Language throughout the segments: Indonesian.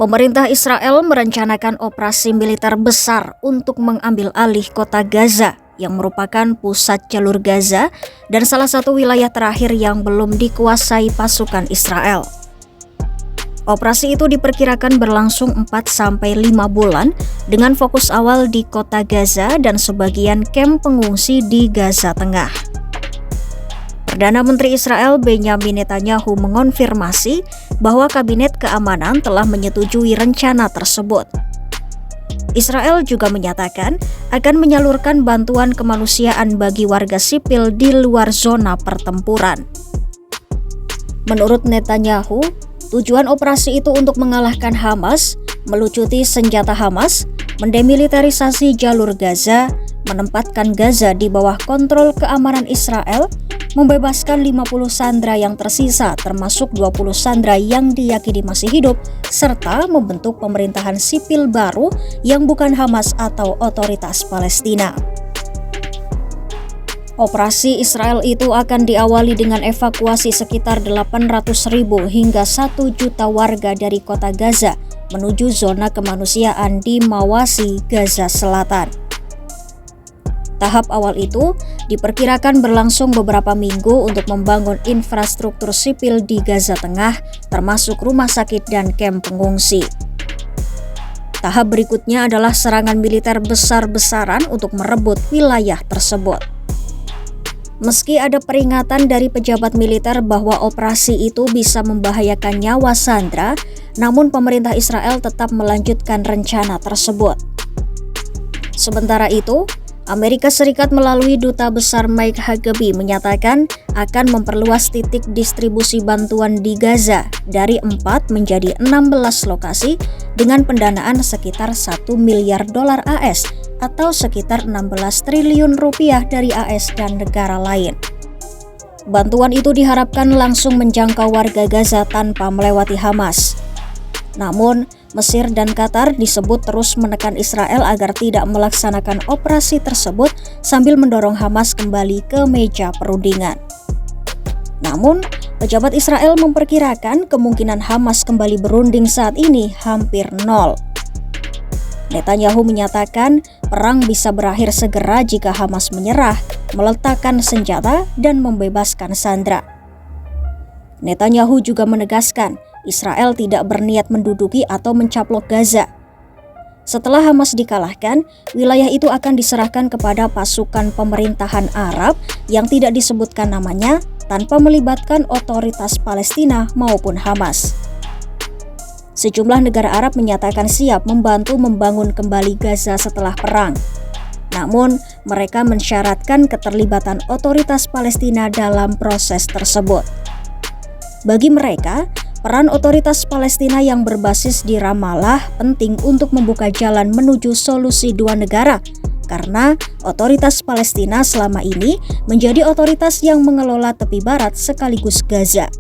Pemerintah Israel merencanakan operasi militer besar untuk mengambil alih kota Gaza yang merupakan pusat jalur Gaza dan salah satu wilayah terakhir yang belum dikuasai pasukan Israel. Operasi itu diperkirakan berlangsung 4-5 bulan dengan fokus awal di kota Gaza dan sebagian kamp pengungsi di Gaza Tengah. Perdana Menteri Israel Benyamin Netanyahu mengonfirmasi bahwa Kabinet Keamanan telah menyetujui rencana tersebut. Israel juga menyatakan akan menyalurkan bantuan kemanusiaan bagi warga sipil di luar zona pertempuran. Menurut Netanyahu, tujuan operasi itu untuk mengalahkan Hamas, melucuti senjata Hamas, mendemilitarisasi jalur Gaza, menempatkan Gaza di bawah kontrol keamanan Israel, membebaskan 50 sandera yang tersisa termasuk 20 sandera yang diyakini masih hidup, serta membentuk pemerintahan sipil baru yang bukan Hamas atau Otoritas Palestina. Operasi Israel itu akan diawali dengan evakuasi sekitar 800.000 hingga 1 juta warga dari kota Gaza menuju zona kemanusiaan di Mawasi, Gaza Selatan. Tahap awal itu diperkirakan berlangsung beberapa minggu untuk membangun infrastruktur sipil di Gaza Tengah, termasuk rumah sakit dan kamp pengungsi. Tahap berikutnya adalah serangan militer besar-besaran untuk merebut wilayah tersebut. Meski ada peringatan dari pejabat militer bahwa operasi itu bisa membahayakan nyawa sandera, namun pemerintah Israel tetap melanjutkan rencana tersebut. Sementara itu, Amerika Serikat melalui Duta Besar Mike Hageby menyatakan akan memperluas titik distribusi bantuan di Gaza dari 4 menjadi 16 lokasi dengan pendanaan sekitar 1 miliar dolar AS atau sekitar 16 triliun rupiah dari AS dan negara lain. Bantuan itu diharapkan langsung menjangkau warga Gaza tanpa melewati Hamas. Namun, Mesir dan Qatar disebut terus menekan Israel agar tidak melaksanakan operasi tersebut sambil mendorong Hamas kembali ke meja perundingan. Namun, pejabat Israel memperkirakan kemungkinan Hamas kembali berunding saat ini hampir nol. Netanyahu menyatakan perang bisa berakhir segera jika Hamas menyerah, meletakkan senjata, dan membebaskan sandera. Netanyahu juga menegaskan Israel tidak berniat menduduki atau mencaplok Gaza. Setelah Hamas dikalahkan, wilayah itu akan diserahkan kepada pasukan pemerintahan Arab yang tidak disebutkan namanya tanpa melibatkan Otoritas Palestina maupun Hamas. Sejumlah negara Arab menyatakan siap membantu membangun kembali Gaza setelah perang. Namun, mereka mensyaratkan keterlibatan Otoritas Palestina dalam proses tersebut. Bagi mereka, peran Otoritas Palestina yang berbasis di Ramallah penting untuk membuka jalan menuju solusi dua negara, karena Otoritas Palestina selama ini menjadi otoritas yang mengelola tepi barat sekaligus Gaza.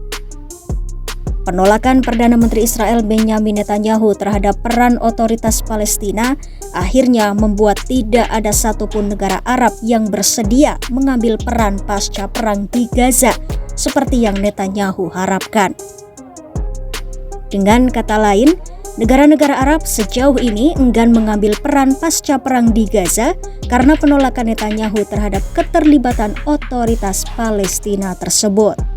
Penolakan Perdana Menteri Israel Benyamin Netanyahu terhadap peran Otoritas Palestina akhirnya membuat tidak ada satupun negara Arab yang bersedia mengambil peran pasca perang di Gaza seperti yang Netanyahu harapkan. Dengan kata lain, negara-negara Arab sejauh ini enggan mengambil peran pasca perang di Gaza karena penolakan Netanyahu terhadap keterlibatan Otoritas Palestina tersebut.